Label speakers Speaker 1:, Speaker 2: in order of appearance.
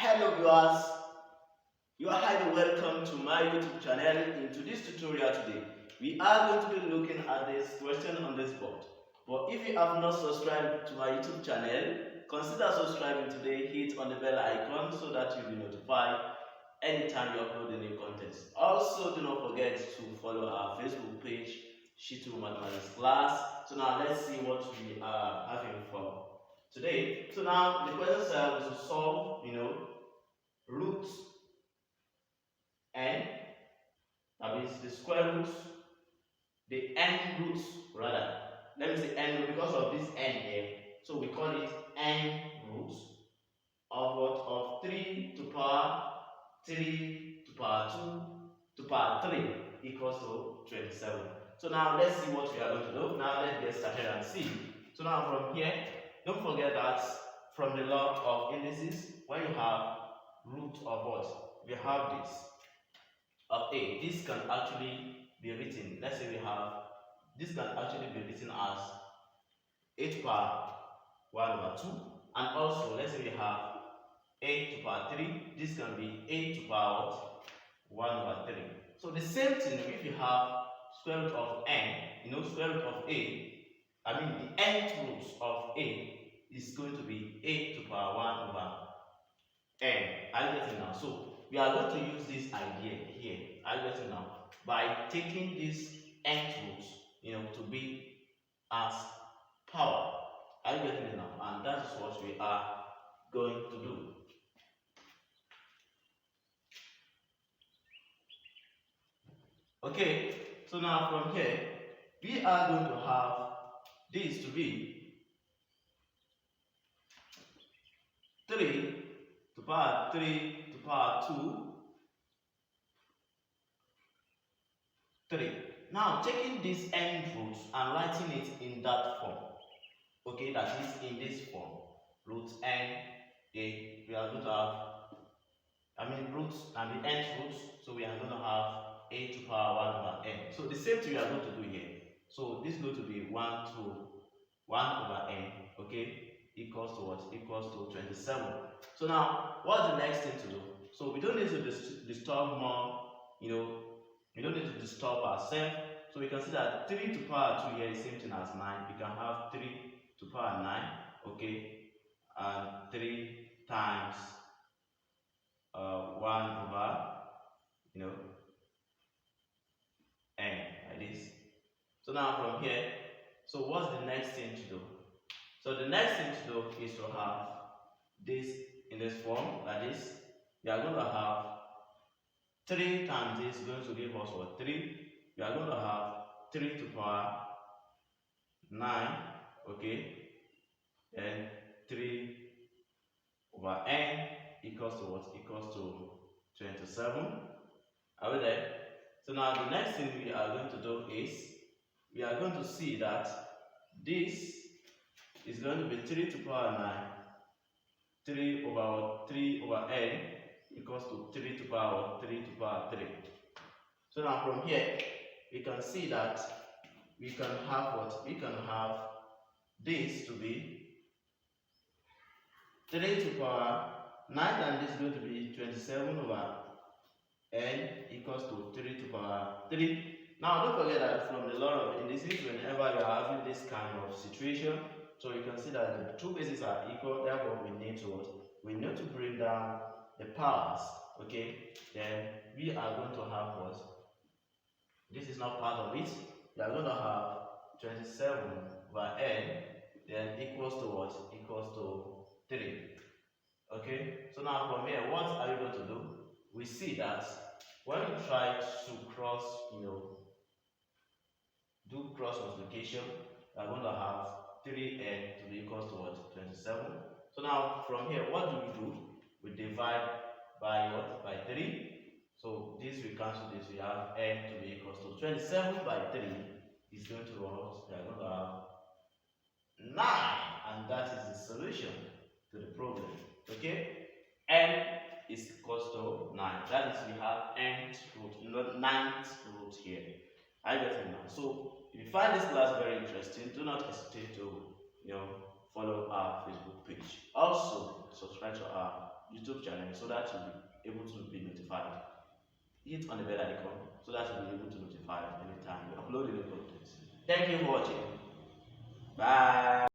Speaker 1: Hello viewers, you are highly welcome to my YouTube channel. In today's tutorial today, we are going to be looking at this question on this board. But if you have not subscribed to my YouTube channel, consider subscribing today. Hit on the bell icon so that you'll be notified anytime you upload a new content. Also, do not forget to follow our Facebook page, ShittuMathematicsClass. So now let's see what we are having for today. So now the question says to solve, root n, that means the square roots, the n roots rather. Let me say n root because of this n here. So we call it n roots of what? Of 3 to power 3 to power 2 to power 3 equals to 27. So now let's see what we are going to do. Now let's get started and see. So now from here, don't forget that from the law of indices, when you have root of what? We have this of a. This can actually be written. Let's say we have this can actually be written as 8 power 1 over 2, and also let's say we have 8 to power 3. This can be 8 to power 1 over 3. So the same thing if you have square root of n, square root of a. I mean the nth root of a is going to be 8 to power 1 over n. Are you getting now? So we are going to use this idea here. Are you getting now? By taking this nth root, to be as power. Are you getting it now? And that is what we are going to do. Okay, so now from here, we are going to have this to be 3 to power 3 to power 2, 3. Now taking this n roots and writing it in that form. Okay, that is in this form. Root n a. We are going to have roots and the nth roots. So we are going to have a to power 1 over n. So the same thing we are going to do here. So this is going to be 1 to 1 over n, okay, equals to what? Equals to 27. So now, what's the next thing to do? So we don't need to disturb more, we don't need to disturb ourselves. So we can see that 3 to power 2 here is the same thing as 9. We can have 3 to power 9, okay, and 3 times 1 over, n, like this. So now from here, so what's the next thing to do? So the next thing to do is to have this in this form, like this. We are going to have 3 times this is going to give us what? 3. We are going to have 3 to power 9, okay, then 3 over n equals to what? Equals to 27. Are we there? So now the next thing we are going to do is we are going to see that this is going to be 3 to power 9, 3 over n equals to 3 to power 3 to power 3. So now from here we can see that we can have what? We can have this to be 3 to power 9, and this is going to be 27 over n equals to 3 to power 3. Now don't forget that from the law of indices, whenever you are having this kind of situation, so you can see that the two bases are equal, therefore we need to bring down the powers, okay? Then we are going to have what? This is not part of it. We are going to have 27 over n, then equals to what? Equals to 3. Okay? So now from here, what are you going to do? We see that when you try to cross, do cross multiplication, we are going to have 3n to be equals to what? 27. So now from here, what do? We divide by what? By 3. So this we cancel this. We have n to be equals to 27 by 3 is going to what? We are going to have 9, and that is the solution to the problem. Okay? N is equals to 9. That is, we have nth root, not 9th root here. I get it now. So if you find this class very interesting, do not hesitate to follow our Facebook page. Also subscribe to our YouTube channel so that you'll be able to be notified. Hit on the bell icon so that you'll be able to notify anytime we upload any content. Thank you for watching. Bye.